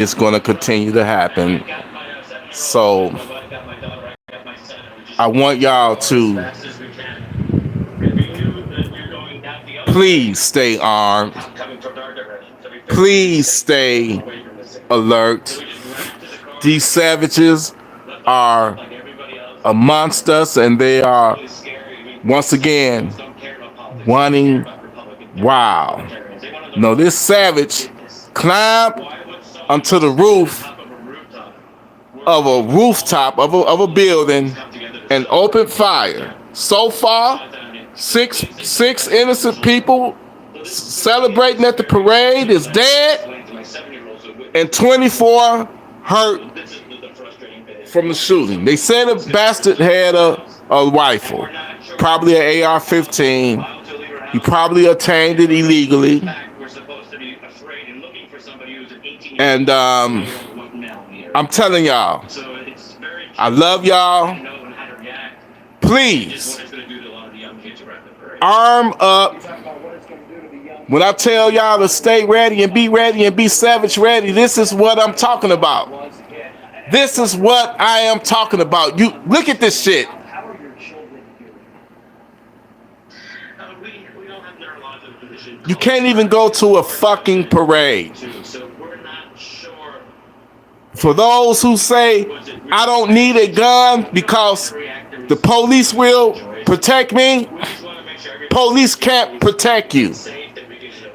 it's going to continue to happen. So I want y'all to please stay armed. Please stay alert. These savages are amongst us, and they are once again running wild. No, this savage climbed onto the roof of a rooftop of a building and opened fire. So far, six innocent people celebrating at the parade is dead, and 24 hurt from the shooting. They said the bastard had a rifle, probably an AR-15. He probably obtained it illegally. And I'm telling y'all, I love y'all. Please, arm up. When I tell y'all to stay ready and be savage ready, this is what I'm talking about. This is what I am talking about. You look at this shit. You can't even go to a fucking parade. For those who say, I don't need a gun because the police will protect me, police can't protect you.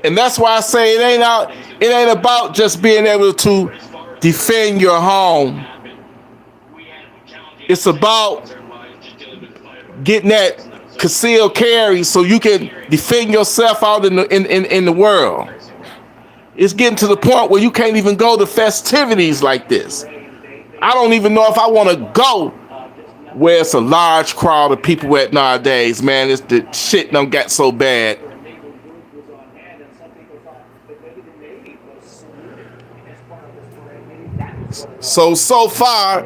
And that's why I say it ain't about just being able to defend your home. It's about getting that concealed carry so you can defend yourself out in the world. It's getting to the point where you can't even go to festivities like this. I don't even know if I want to go where it's a large crowd of people at nowadays, man. It's the shit done got so bad. So far,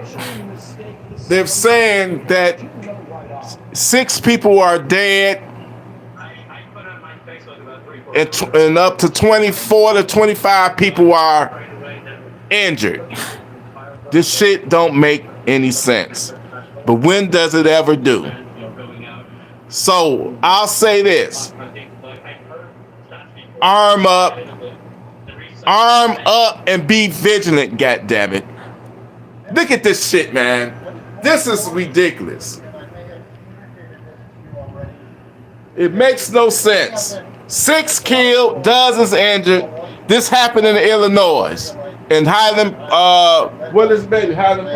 they're saying that 6 people are dead and up to 24 to 25 people are injured. This shit don't make any sense. But when does it ever do? So I'll say this. Arm up and be vigilant, goddammit. Look at this shit, man. This is ridiculous. It makes no sense. 6 killed, dozens injured. This happened in Illinois. In Highland, what is it, baby? Highland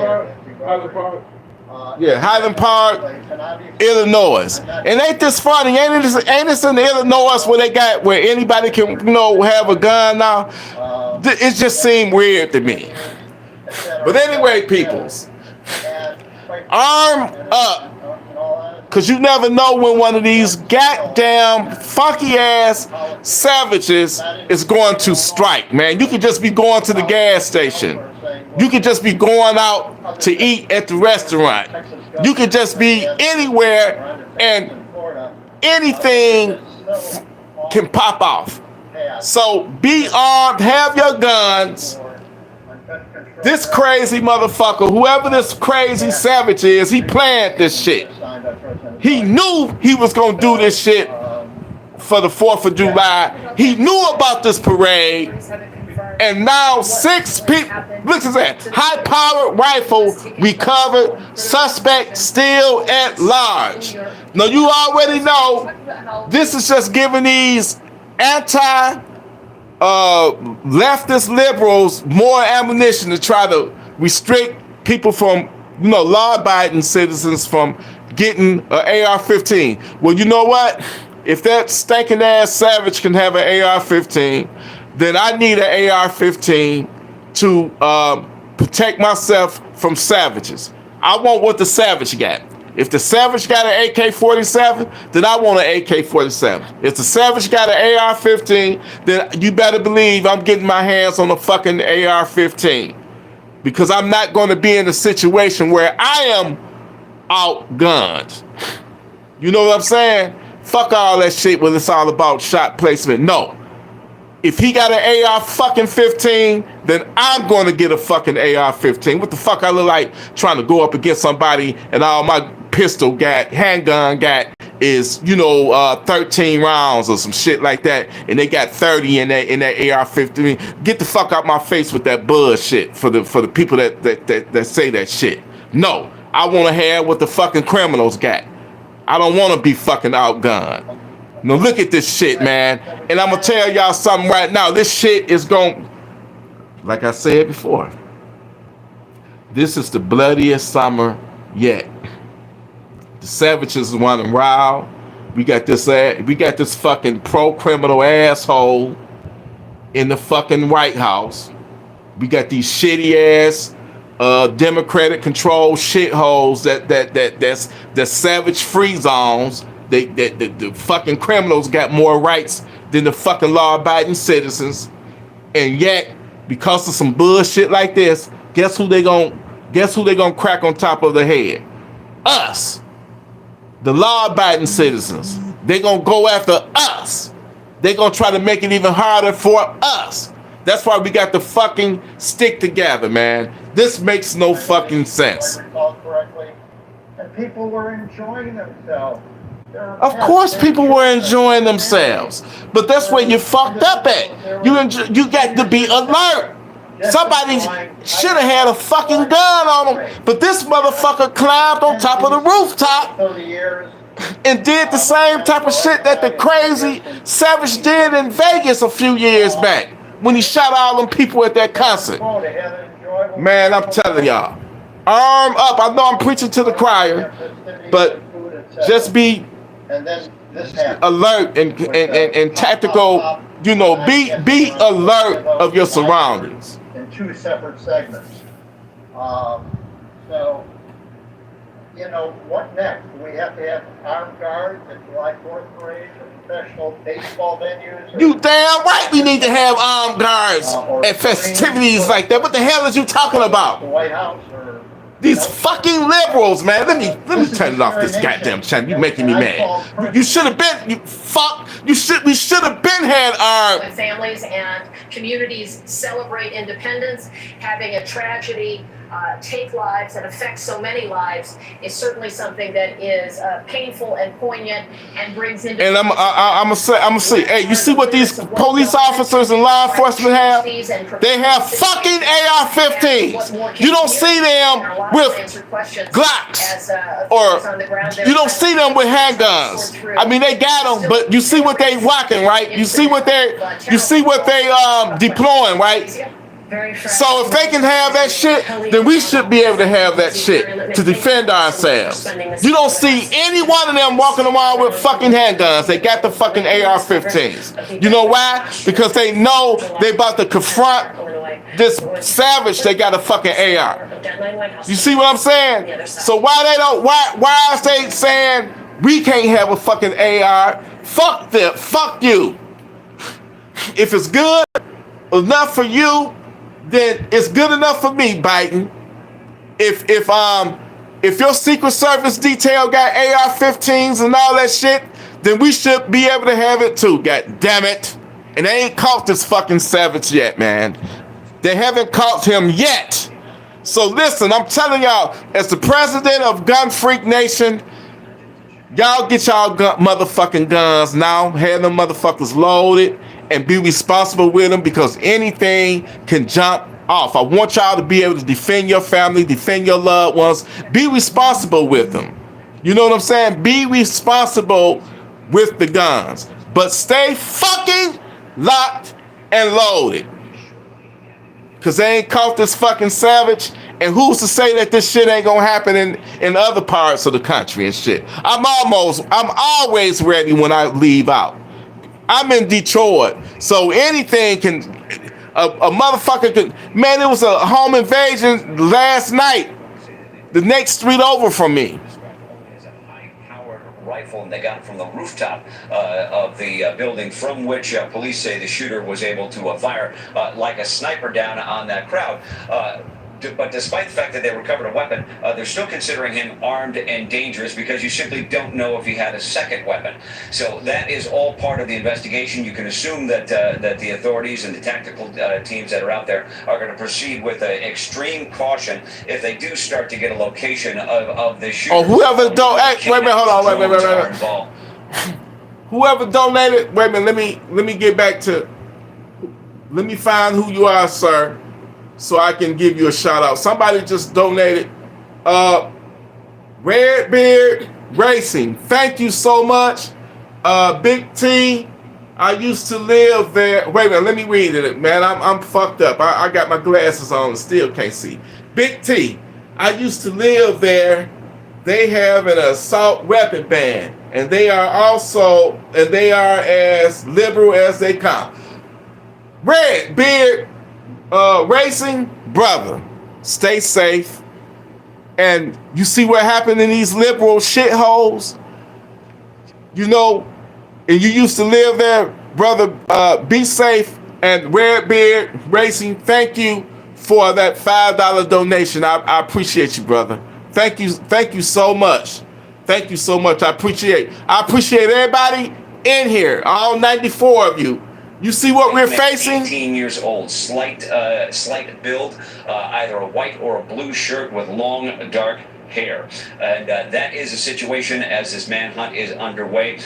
Park? Yeah, Highland Park, Illinois. And ain't this funny? Ain't this in Illinois where anybody can, have a gun now? It just seemed weird to me. But anyway, peoples, arm up. Because you never know when one of these goddamn funky ass savages is going to strike, man. You could just be going to the gas station. You could just be going out to eat at the restaurant. You could just be anywhere and anything can pop off. So be armed, have your guns. This crazy motherfucker, whoever this crazy savage is, he planned this shit. He knew he was gonna do this shit for the 4th of July. He knew about this parade. And now 6 people, look at that, high-powered rifle recovered, suspect still at large. Now you already know, this is just giving these leftist liberals more ammunition to try to restrict people from, law-abiding citizens from getting an AR-15. Well, you know what? If that stinking ass savage can have an AR-15, then I need an AR-15 to protect myself from savages. I want what the savage got. If the savage got an AK-47, then I want an AK-47. If the savage got an AR-15, then you better believe I'm getting my hands on a fucking AR-15. Because I'm not going to be in a situation where I am outgunned. You know what I'm saying? Fuck all that shit when it's all about shot placement. No. If he got an AR fucking 15, then I'm going to get a fucking AR 15. What the fuck I look like trying to go up against somebody and all my handgun got is, 13 rounds or some shit like that, and they got 30 in that AR 15. Get the fuck out my face with that bullshit for the people that say that shit. No, I want to have what the fucking criminals got. I don't want to be fucking outgunned. Now look at this shit, man. And I'm gonna tell y'all something right now. This shit is going, like I said before, this is the bloodiest summer yet. The savages running wild. We got this fucking pro-criminal asshole in the fucking White House. We got these shitty ass Democratic controlled shitholes that's savage free zones. The fucking criminals got more rights than the fucking law-abiding citizens, and yet because of some bullshit like this, guess who they gonna crack on top of the head? Us, the law-abiding citizens. They gonna go after us. They gonna try to make it even harder for us. That's why we got to fucking stick together, man. This makes no fucking sense. If I recall correctly, and people were enjoying themselves. Of course people were enjoying themselves, but that's where you fucked up at. You got to be alert. Somebody should have had a fucking gun on them, but this motherfucker climbed on top of the rooftop and did the same type of shit that the crazy Savage did in Vegas a few years back when he shot all them people at that concert. Man, I'm telling y'all, arm up. I know I'm preaching to the choir, but just be alert and tactical. Be alert of your surroundings. In two separate segments. So, what next? Do we have to have armed guards at July 4th parades or professional baseball venues? You damn right we need to have armed guards at festivities like that. What the hell is you talking about? The White House or these fucking liberals, man. Let me turn it off this goddamn channel. You making me mad. You should have been. We should have been had our. When families and communities celebrate independence, having a tragedy take lives and affect so many lives is certainly something that is painful and poignant and brings into. And I'm gonna say, hey, you see what these police officers and law enforcement have? They have fucking AR-15s. You don't see them with Glocks, or you don't see them with handguns. I mean, they got them, but you see what they rocking, right? You see what they deploying, right? So if they can have that shit, then we should be able to have that shit to defend ourselves. You don't see any one of them walking around with fucking handguns. They got the fucking AR-15s. You know why? Because they know they about to confront this savage. They got a fucking AR. You see what I'm saying? So why are they saying we can't have a fucking AR? Fuck them. Fuck you. If it's good enough for you, then it's good enough for me, Biden. If your Secret Service detail got AR-15s and all that shit, then we should be able to have it too. God damn it! And they ain't caught this fucking savage yet, man. They haven't caught him yet. So listen, I'm telling y'all, as the president of Gun Freak Nation, y'all get y'all motherfucking guns now. Have them motherfuckers loaded. And be responsible with them, because anything can jump off. I want y'all to be able to defend your family, defend your loved ones. Be responsible with them. You know what I'm saying? Be responsible with the guns. But stay fucking locked and loaded. Because they ain't caught this fucking savage. And who's to say that this shit ain't gonna happen in other parts of the country and shit? I'm always ready when I leave out. I'm in Detroit, so anything can, a motherfucker can, man, it was a home invasion last night, the next street over from me. Rifle, and they got it from the rooftop of the building, from which police say the shooter was able to fire like a sniper down on that crowd. But despite the fact that they recovered a weapon, they're still considering him armed and dangerous because you simply don't know if he had a second weapon. So that is all part of the investigation. You can assume that that the authorities and the tactical teams that are out there are going to proceed with extreme caution if they do start to get a location of the shooter. Oh, whoever don't, hey, wait a minute, hold on, wait. Whoever donated, wait a minute, let me get back to, let me find who you are, sir, so I can give you a shout out. Somebody just donated. Redbeard Racing, thank you so much. Big T, I used to live there. Wait a minute, let me read it, man. I'm fucked up. I got my glasses on and still can't see. Big T, I used to live there. They have an assault weapon ban, and they are as liberal as they come. Redbeard Racing, brother, stay safe. And you see what happened in these liberal shitholes? You know, and you used to live there, brother, be safe. And Redbeard Racing, thank you for that $5 donation. I appreciate you, brother. Thank you so much. Thank you so much. I appreciate everybody in here, all 94 of you. You see what we're facing? 18 years old, slight build, either a white or a blue shirt with long, dark hair. And that is a situation as this manhunt is underway.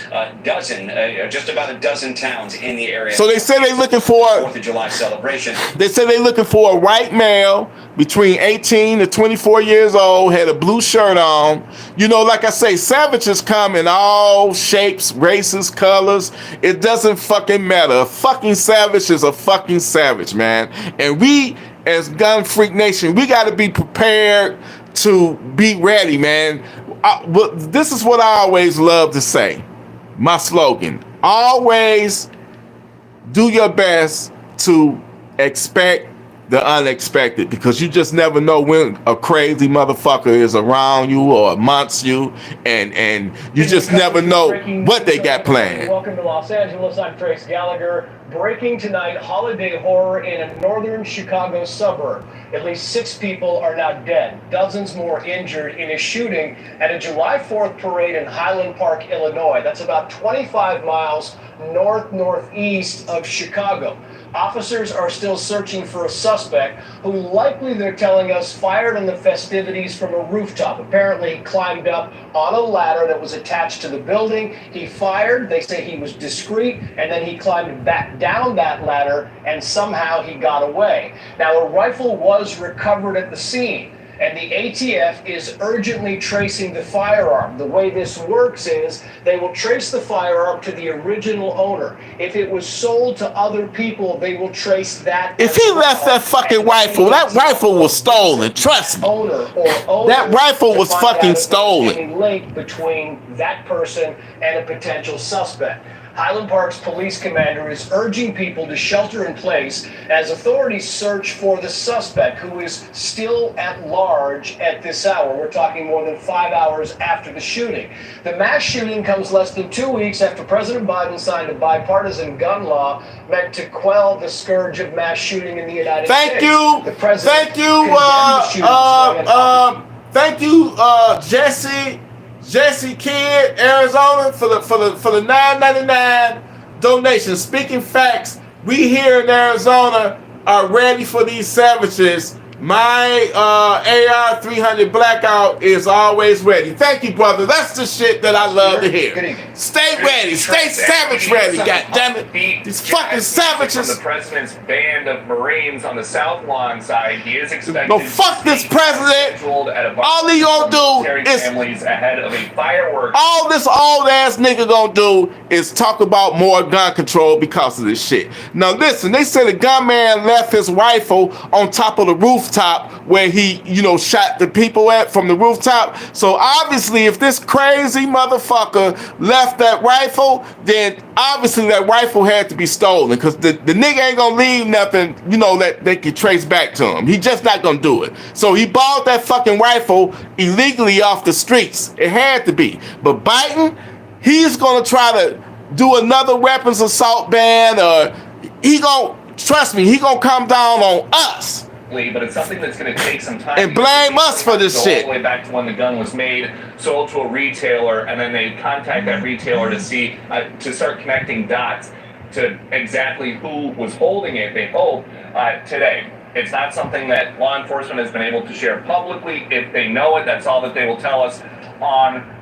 Just about a dozen towns in the area. So they say they're looking for 4th of July celebration. They say they're looking for a white male between 18 to 24 years old, had a blue shirt on. You know, like I say, savages come in all shapes, races, colors. It doesn't fucking matter. A fucking savage is a fucking savage, man. And we, as Gun Freak Nation, we got to be prepared to be ready, man. This is what I always love to say. My slogan: always do your best to expect the unexpected, because you just never know when a crazy motherfucker is around you or amongst you, and you just never know what they got planned. Welcome to Los Angeles. I'm Trace Gallagher. Breaking tonight, holiday horror in a northern Chicago suburb. At least 6 people are now dead, dozens more injured in a shooting at a July 4th parade in Highland Park, Illinois. That's about 25 miles northeast of Chicago. Officers are still searching for a suspect who likely, they're telling us, fired on the festivities from a rooftop. Apparently, he climbed up on a ladder that was attached to the building. He fired. They say he was discreet, and then he climbed back down that ladder, and somehow he got away. Now, a rifle was recovered at the scene, and the ATF is urgently tracing the firearm. The way this works is they will trace the firearm to the original owner. If it was sold to other people, they will trace that. If he left that fucking rifle, that rifle was stolen. Trust me. That rifle was fucking stolen. Any link between that person and a potential suspect. Highland Park's police commander is urging people to shelter in place as authorities search for the suspect, who is still at large at this hour. We're talking more than 5 hours after the shooting. The mass shooting comes less than 2 weeks after President Biden signed a bipartisan gun law meant to quell the scourge of mass shooting in the United States. Thank you, Jesse Kidd, Arizona, for the $9.99 donation. Speaking facts, we here in Arizona are ready for these savages. My AR-300 Blackout is always ready. Thank you, brother. That's the shit that I love to hear. Stay ready. Stay savage ready, goddammit. These fucking savages. From the president's band of Marines on the South Lawn side, he is expected. No, fuck this president. All he gonna do is families ahead of a fireworks. all this old ass nigga gonna do is talk about more gun control because of this shit. Now listen, they said the gunman left his rifle on top of the rooftop where he, shot the people at from the rooftop. So obviously, if this crazy motherfucker left that rifle, then obviously that rifle had to be stolen, because the nigga ain't gonna leave nothing, that they can trace back to him. He just not gonna do it. So he bought that fucking rifle illegally off the streets. It had to be. But Biden, he's gonna try to do another weapons assault ban, or he gonna come down on us. publicly, but it's something that's going to take some time. And blame us for this shit. All the way back to when the gun was made, sold to a retailer, and then they contact that retailer to see, to start connecting dots to exactly who was holding it, they hope, today. It's not something that law enforcement has been able to share publicly. If they know it, that's all that they will tell us on.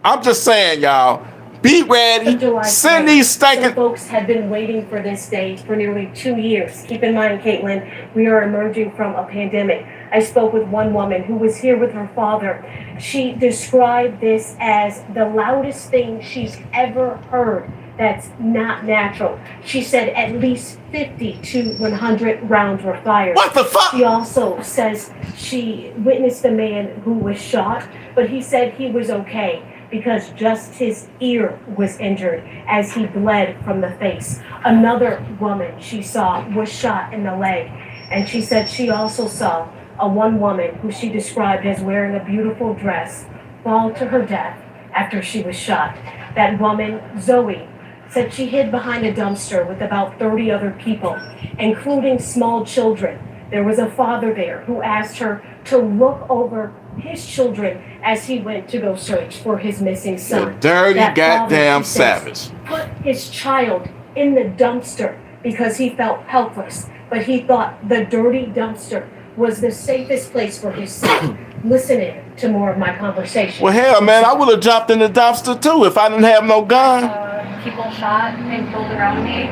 I'm just saying, y'all, be ready. Send these stinking... Some folks have been waiting for this day for nearly 2 years. Keep in mind, Caitlin, we are emerging from a pandemic. I spoke with one woman who was here with her father. She described this as the loudest thing she's ever heard. That's not natural. She said at least 50 to 100 rounds were fired. What the fuck? She also says she witnessed a man who was shot, but he said he was okay because just his ear was injured as he bled from the face. Another woman she saw was shot in the leg, and she said she also saw one woman who she described as wearing a beautiful dress fall to her death after she was shot. That woman, Zoe, said she hid behind a dumpster with about 30 other people, including small children. There was a father there who asked her to look over his children as he went to go search for his missing son. You dirty that goddamn father, she says, savage. Put his child in the dumpster because he felt helpless, but he thought the dirty dumpster was the safest place for his son. Listen in to more of my conversation. Well, hell, man, I would have jumped in the dumpster too if I didn't have no gun. People shot and killed around me,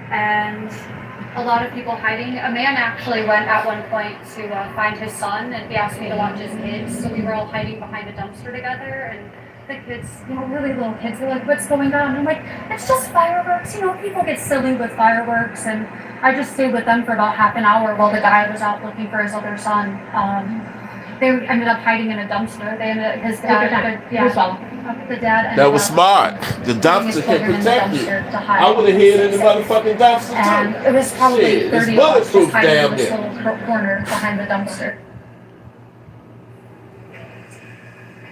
and a lot of people hiding. A man actually went at one point to find his son, and he asked me to watch his kids, so we were all hiding behind a dumpster together, and the kids, really little kids, were like, what's going on? And I'm like, it's just fireworks, people get silly with fireworks, and I just stayed with them for about half an hour while the guy was out looking for his other son. They ended up hiding in a dumpster. They ended up, his dad, the dad ended That was up smart. The dumpster can protect you. I would have hid in the motherfucking dumpster too. And it was probably Shit, 30 it's of us bulletproof just hiding down in this there. little corner behind the dumpster.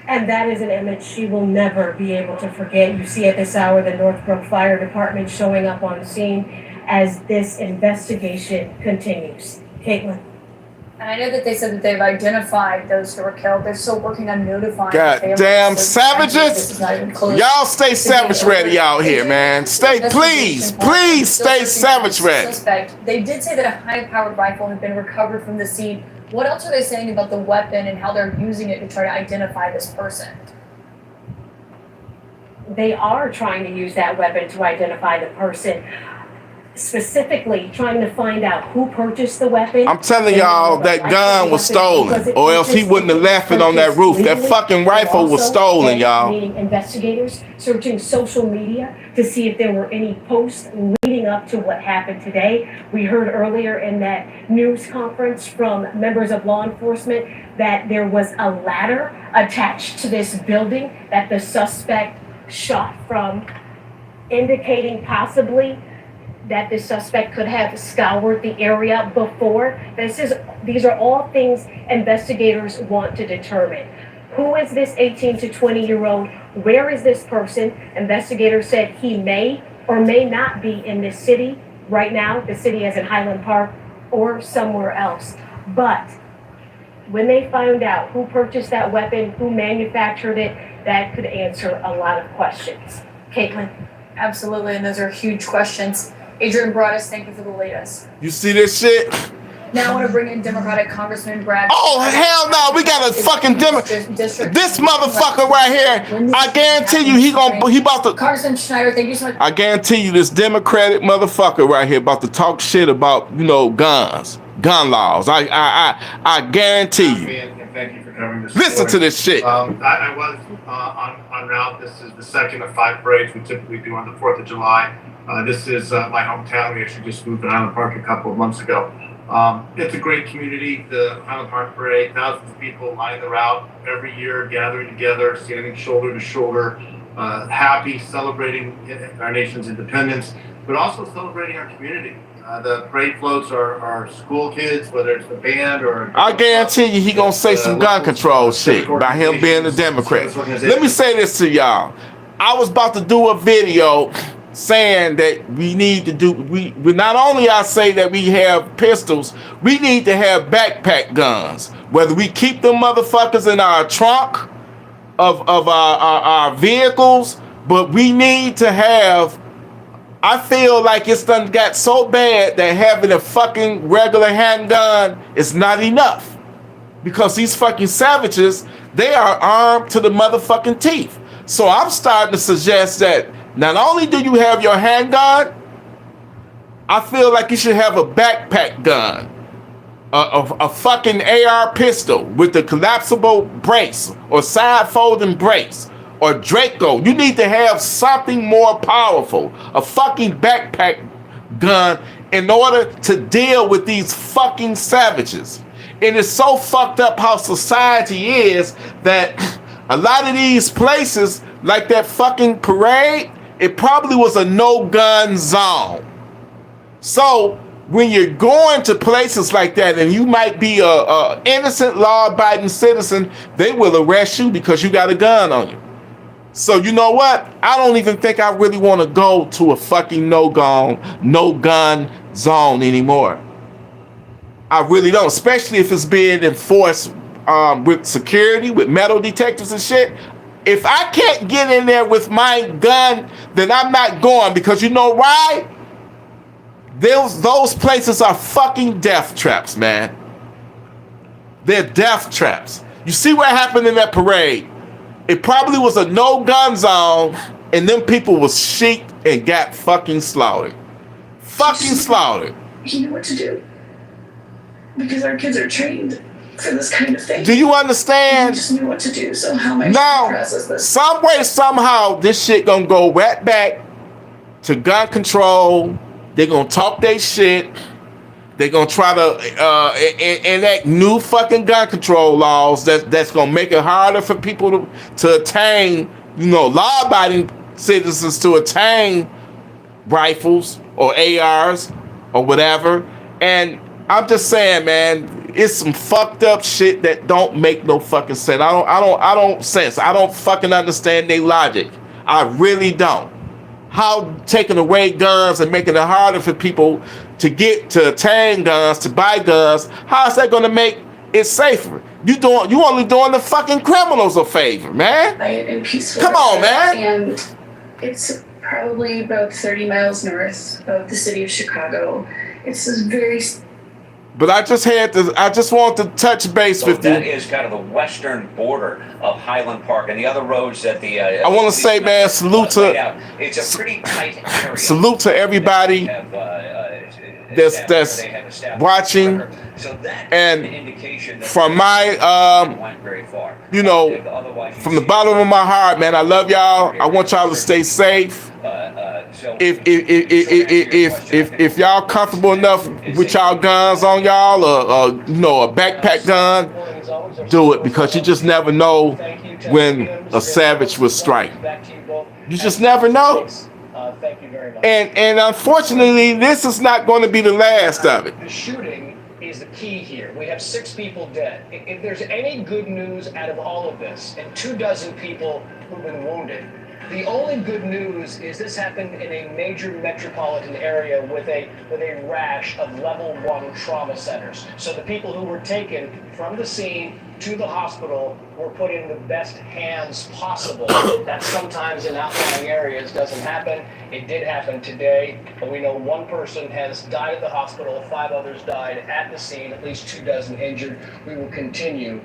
And that is an image she will never be able to forget. You see at this hour the Northbrook Fire Department showing up on scene as this investigation continues. Caitlin. And I know that they said that they've identified those who were killed. They're still working on notifying Goddamn families. savages! This is not even close. Y'all stay savage ready out here, man. Please stay savage ready. Suspect. They did say that a high-powered rifle had been recovered from the scene. What else are they saying about the weapon and how they're using it to try to identify this person? They are trying to use that weapon to identify the person. Specifically trying to find out who purchased the weapon. I'm telling y'all that gun was stolen, or else he wouldn't have left it on that roof. That fucking rifle was stolen, y'all. Meaning investigators searching social media to see if there were any posts leading up to what happened today. We heard earlier in that news conference from members of law enforcement that there was a ladder attached to this building that the suspect shot from, indicating possibly that the suspect could have scoured the area before. These are all things investigators want to determine. Who is this 18 to 20-year-old? Where is this person? Investigators said he may or may not be in this city right now, the city as in Highland Park, or somewhere else. But when they find out who purchased that weapon, who manufactured it, that could answer a lot of questions. Caitlin? Absolutely, and those are huge questions. Adrian Broadus, thank you for the latest. You see this shit? Now I want to bring in Democratic Congressman Brad. Oh, hell no, we got a fucking this motherfucker right here, I guarantee you he about to... Congressman Schneider, thank you so much. I guarantee you this Democratic motherfucker right here about to talk shit about, guns, gun laws. I guarantee you. And thank you for covering this. Listen to this shit. I was on route. This is the second of 5 parades we typically do on the 4th of July. This is my hometown. We actually just moved to Highland Park a couple of months ago. It's a great community, the Highland Park Parade. Thousands of people line the route every year, gathering together, standing shoulder to shoulder, happy, celebrating our nation's independence, but also celebrating our community. The parade floats are school kids, whether it's the band or... I guarantee you he gonna say some gun control shit about him being a Democrat. Let me say this to y'all. I was about to do a video saying that we need to do, we not only I say that we have pistols, we need to have backpack guns. Whether we keep them motherfuckers in our trunk of our vehicles, but we need to have, I feel like it's done got so bad that having a fucking regular handgun is not enough. Because these fucking savages, they are armed to the motherfucking teeth. So I'm starting to suggest that not only do you have your handgun, I feel like you should have a backpack gun, a fucking AR pistol with the collapsible brace or side folding brace or Draco. You need to have something more powerful, a fucking backpack gun, in order to deal with these fucking savages. And it's so fucked up how society is that a lot of these places, like that fucking parade, it probably was a no-gun zone. So when you're going to places like that and you might be a innocent law-abiding citizen, they will arrest you because you got a gun on you. So you know what? I don't even think I really want to go to a fucking no-gun zone anymore. I really don't, especially if it's being enforced with security, with metal detectors and shit. If I can't get in there with my gun, then I'm not going, because you know why? Those places are fucking death traps, man. They're death traps. You see what happened in that parade? It probably was a no-gun zone, and them people was sheep and got fucking slaughtered. Fucking slaughtered. You know what to do. Because our kids are trained for this kind of thing. Do you understand? I just knew what to do, so how am I Now, to process this? some way, somehow, this shit gonna go right back to gun control. They're gonna talk their shit. They're gonna try to enact new fucking gun control laws that's gonna make it harder for people to attain, law-abiding citizens to attain rifles or ARs or whatever. And I'm just saying, man, it's some fucked up shit that don't make no fucking sense. I don't fucking understand their logic. I really don't. How taking away guns and making it harder for people to attain guns, to buy guns, how is that gonna make it safer? You only doing the fucking criminals a favor, man. And peaceful. Come on, man. And it's probably about 30 miles north of the city of Chicago. It's this very. But I just want to touch base with you. That is kind of the western border of Highland Park, and the other roads that the. I want to say, man, salute to. It's a pretty tight area. Salute to everybody that's watching. So that's and an indication that from my, went very far. From the bottom of my heart, man, I love y'all. I want y'all to stay safe. If y'all comfortable enough with y'all guns on y'all, or a backpack gun, do it, because you just never know when a savage will strike. You just never know. Thank you very much. And unfortunately, this is not going to be the last of it. The shooting is the key here. We have 6 people dead. If there's any good news out of all of this, and 24 people who've been wounded, the only good news is this happened in a major metropolitan area with a rash of level 1 trauma centers. So the people who were taken from the scene to the hospital were put in the best hands possible. That sometimes in outlying areas doesn't happen. It did happen today, but we know 1 person has died at the hospital, 5 others died at the scene, at least 24 injured. We will continue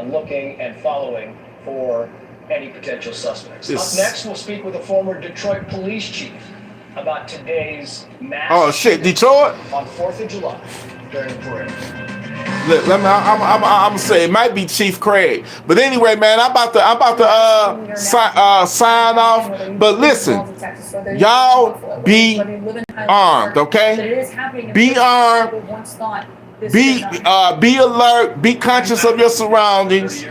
looking and following for any potential suspects. Up next, we'll speak with a former Detroit police chief about today's mass Detroit? On 4th of July during the parade. Look, I'm gonna say it might be Chief Craig, but anyway, man, I'm about to sign off. But listen, y'all be armed, okay? Be armed. Be alert. Be conscious of your surroundings.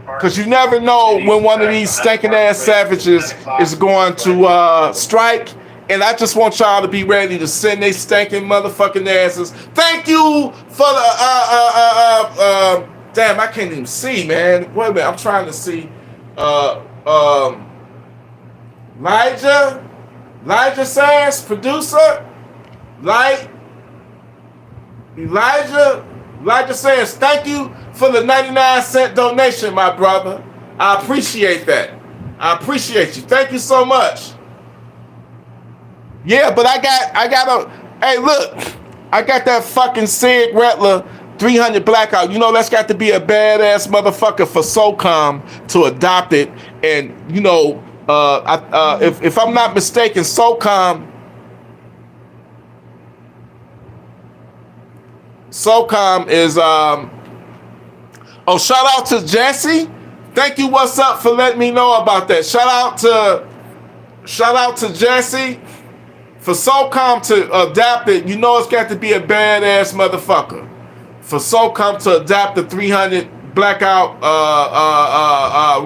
Because you never know when one of these stinking ass savages is going to strike. And I just want y'all to be ready to send they stinking motherfucking asses. Thank you for the damn, I can't even see, man. Wait a minute, I'm trying to see. Elijah, Elijah says, producer, Elijah says, thank you for the 99-cent donation, my brother. I appreciate that. I appreciate you. Thank you so much. Yeah, but I got hey, look, I got that fucking Sig Rattler 300 blackout. You know, that's got to be a badass motherfucker for SOCOM to adopt it. And, you know, if I'm not mistaken, SOCOM is, shout out to Jesse. Thank you, what's up, for letting me know about that. Shout out to Jesse. For SOCOM to adapt it, you know it's got to be a badass motherfucker. For SOCOM to adapt the 300 blackout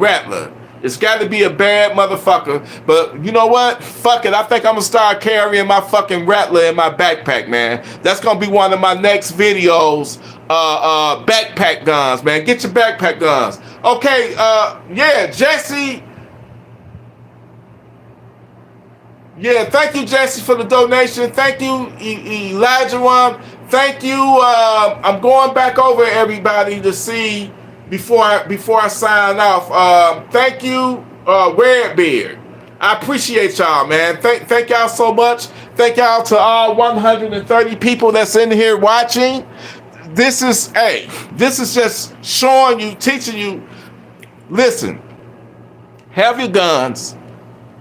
Rattler. It's got to be a bad motherfucker. But you know what? Fuck it. I think I'm going to start carrying my fucking Rattler in my backpack, man. That's going to be one of my next videos. Backpack guns, man. Get your backpack guns. Okay, yeah, Jesse. Yeah, thank you, Jesse, for the donation. Thank you, Elijah one. Thank you. I'm going back over everybody to see before I sign off. Thank you, Redbeard. I appreciate y'all, man. Thank y'all so much. Thank y'all to all 130 people that's in here watching. This is just showing you, teaching you. Listen, have your guns.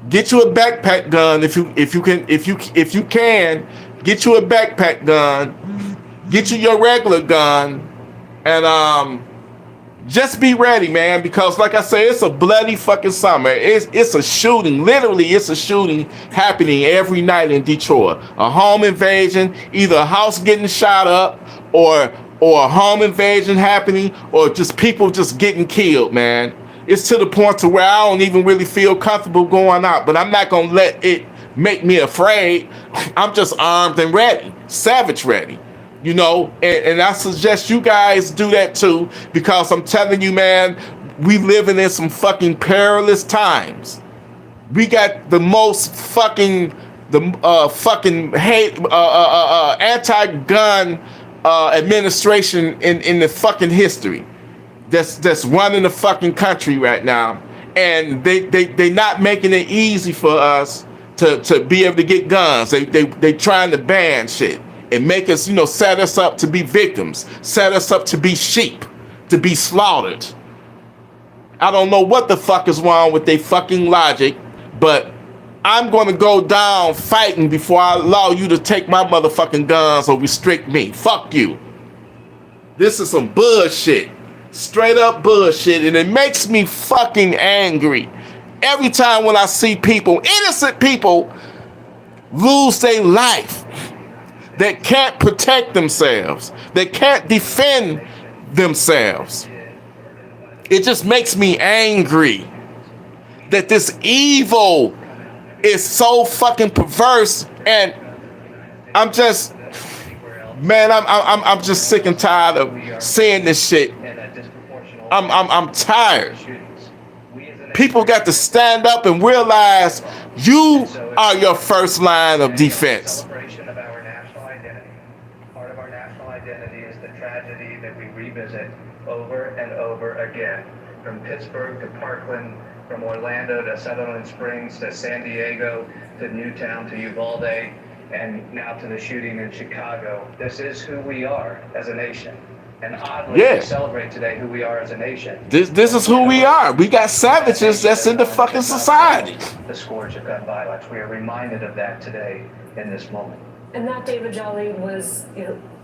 Get you a backpack gun if you can. Get you a backpack gun. Get you your regular gun, and just be ready, man. Because like I say, it's a bloody fucking summer. It's a shooting. Literally, it's a shooting happening every night in Detroit. A home invasion, either a house getting shot up, or a home invasion happening, or just people just getting killed, man. It's to the point to where I don't even really feel comfortable going out, but I'm not going to let it make me afraid. I'm just armed and ready, savage ready, you know, and I suggest you guys do that too, because I'm telling you, man, we living in some fucking perilous times. We got the most fucking, anti-gun administration in the fucking history. That's running the fucking country right now, and they not making it easy for us to be able to get guns. They trying to ban shit and make us, you know, set us up to be victims, set us up to be sheep, to be slaughtered. I don't know what the fuck is wrong with their fucking logic, but I'm going to go down fighting before I allow you to take my motherfucking guns or restrict me. Fuck you. This is some bullshit. Straight up bullshit, and it makes me fucking angry every time when I see people, innocent people, lose their life, that can't protect themselves, that can't defend themselves. It just makes me angry that this evil is so fucking perverse, and I'm just, man, I'm just sick and tired of seeing this shit. I'm tired. People got to stand up and realize you are your first line of defense. Celebration of our national identity. Part of our national identity is the tragedy that we revisit over and over again. From Pittsburgh to Parkland, from Orlando to Sutherland Springs to San Diego to Newtown to Uvalde, and now to the shooting in Chicago. This is who we are as a nation. And oddly, we celebrate today who we are as a nation. This is who we are. We got savages that's in the fucking society. The scourge of gun violence. We are reminded of that today in this moment. And that, David Jolly, was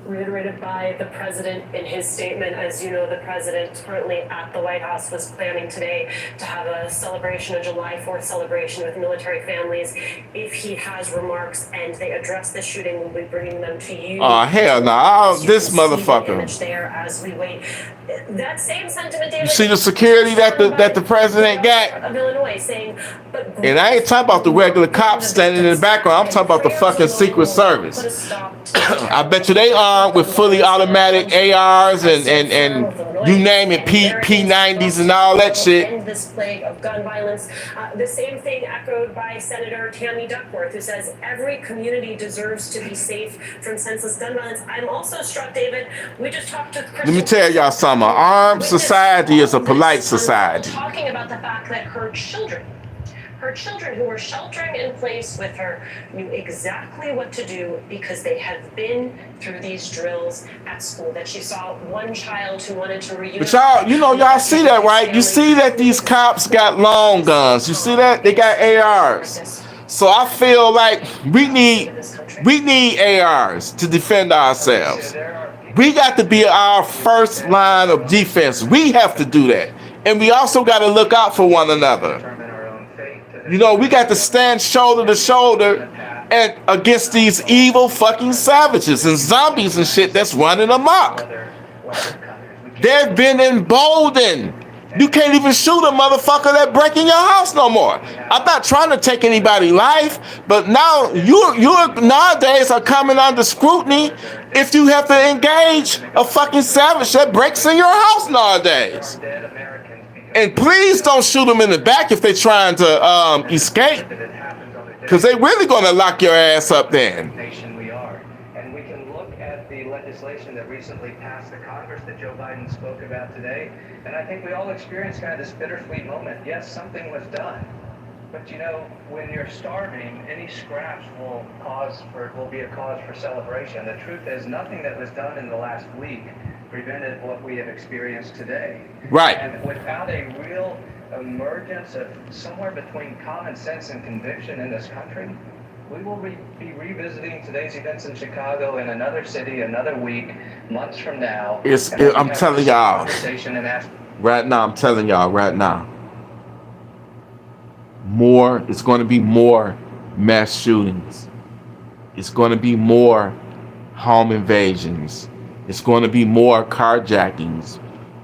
reiterated by the president in his statement. As you know, the president currently at the White House was planning today to have a celebration, a July 4th celebration with military families. If he has remarks and they address the shooting, we'll be bringing them to you. Oh, hell no. This motherfucker. Image there as we wait. That same sentiment, David, you see the security that the president got? Of Illinois saying, and I ain't talking about the regular cops standing in the background. I'm talking about the fucking Secret Service. I bet you they armed with fully automatic ARs and you name it, P90s and all that shit. End this plague of gun violence. The same thing echoed by Senator Tammy Duckworth, who says every community deserves to be safe from senseless gun violence. I'm also struck, David, we just talked to Christian. Let me tell y'all something. An armed society is a polite society. Talking about the fact that her children who were sheltering in place with her knew exactly what to do because they had been through these drills at school. That she saw one child who wanted to reunite. But y'all see that, right? You see that these cops got long guns. You see that? They got ARs. So I feel like we need ARs to defend ourselves. We got to be our first line of defense. We have to do that. And we also got to look out for one another. You know, we got to stand shoulder to shoulder and against these evil fucking savages and zombies and shit that's running amok. They've been emboldened. You can't even shoot a motherfucker that breaking your house no more. I'm not trying to take anybody's life, but now you nowadays are coming under scrutiny if you have to engage a fucking savage that breaks in your house nowadays. And please don't shoot them in the back if they're trying to escape, because they really gonna lock your ass up then. We are, and we can look at the legislation that recently passed the Congress that Joe Biden spoke about today, and I think we all experienced kind of this bittersweet moment. Yes, something was done, but you know, when you're starving, any scraps will be a cause for celebration. The truth is, nothing that was done in the last week prevented what we have experienced today. Right. And without a real emergence of somewhere between common sense and conviction in this country, we will be revisiting today's events in Chicago in another city, another week, months from now. I'm telling y'all right now, it's going to be more mass shootings. It's going to be more home invasions. It's going to be more carjackings,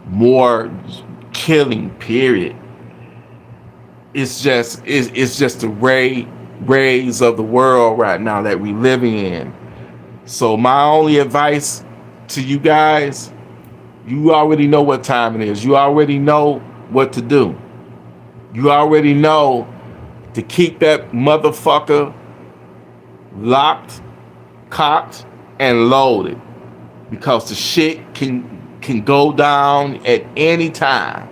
more killing, period. It's just the rays of the world right now that we're living in. So my only advice to you guys, you already know what time it is. You already know what to do. You already know to keep that motherfucker locked, cocked, and loaded. Because the shit can go down at any time.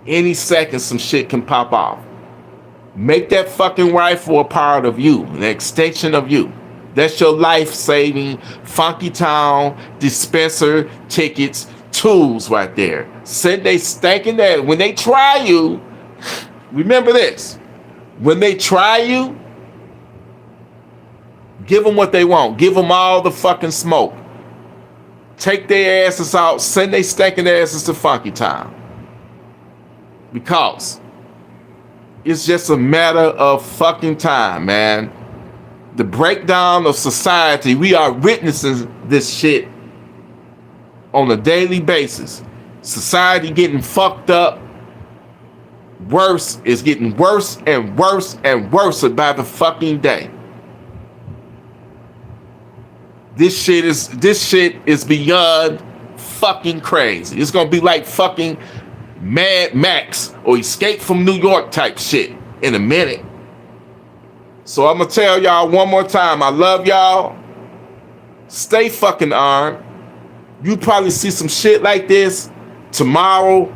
Any second some shit can pop off. Make that fucking rifle a part of you, an extension of you. That's your life-saving, funky town, dispenser, tickets, tools right there. Said they stinking that. When they try you, remember this. When they try you, give them what they want. Give them all the fucking smoke. Take their asses out, send they stinking asses to Funky Town. Because it's just a matter of fucking time, man. The breakdown of society, we are witnessing this shit on a daily basis. Society getting fucked up. Worse, is getting worse and worse and worse by the fucking day. This shit is beyond fucking crazy. It's gonna be like fucking Mad Max or Escape from New York type shit in a minute. So I'm gonna tell y'all one more time, I love y'all. Stay fucking armed. You probably see some shit like this tomorrow,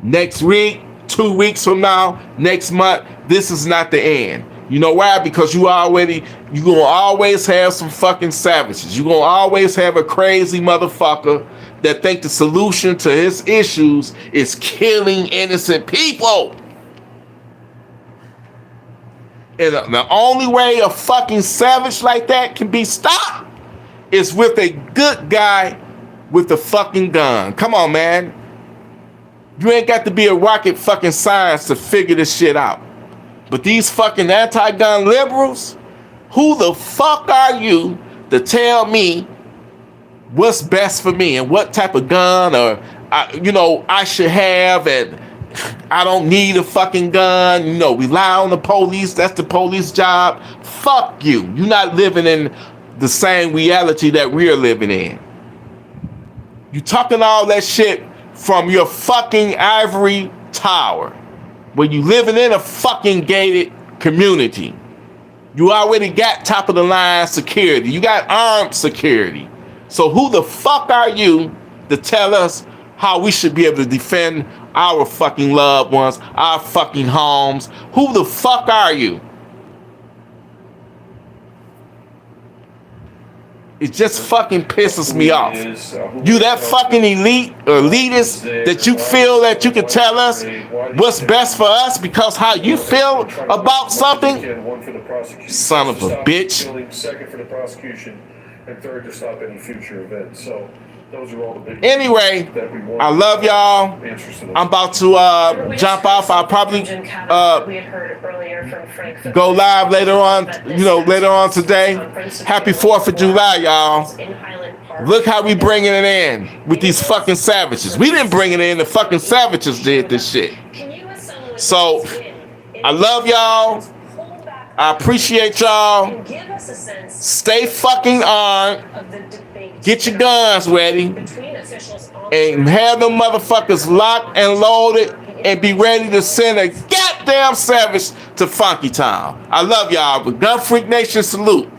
next week, 2 weeks from now, next month. This is not the end. You know why? Because you gonna always have some fucking savages. You gonna always have a crazy motherfucker that think the solution to his issues is killing innocent people. And the only way a fucking savage like that can be stopped is with a good guy with a fucking gun. Come on, man. You ain't got to be a rocket fucking science to figure this shit out. But these fucking anti-gun liberals, who the fuck are you to tell me what's best for me and what type of gun I should have, and I don't need a fucking gun, rely on the police, that's the police job. Fuck you. You're not living in the same reality that we're living in. You talking all that shit from your fucking ivory tower, where you living in a fucking gated community. You already got top of the line security. You got armed security. So who the fuck are you to tell us how we should be able to defend our fucking loved ones, our fucking homes? Who the fuck are you? It just fucking pisses me off. You that fucking elite or elitist that you feel that you can tell us what's best for us because how you feel about something? Son of a bitch. Second for the prosecution, and third to stop any future events. So those are all the big anyway, that we want. I love y'all. I'm about to jump off. I'll probably go live later on, later on today. Happy 4th of July, y'all. Look how we bringing it in with these fucking savages. We didn't bring it in. The fucking savages did this shit. So, I love y'all. I appreciate y'all. Stay fucking armed. Get your guns ready. And have them motherfuckers locked and loaded and be ready to send a goddamn savage to Funky Town. I love y'all. But Gun Freak Nation salute.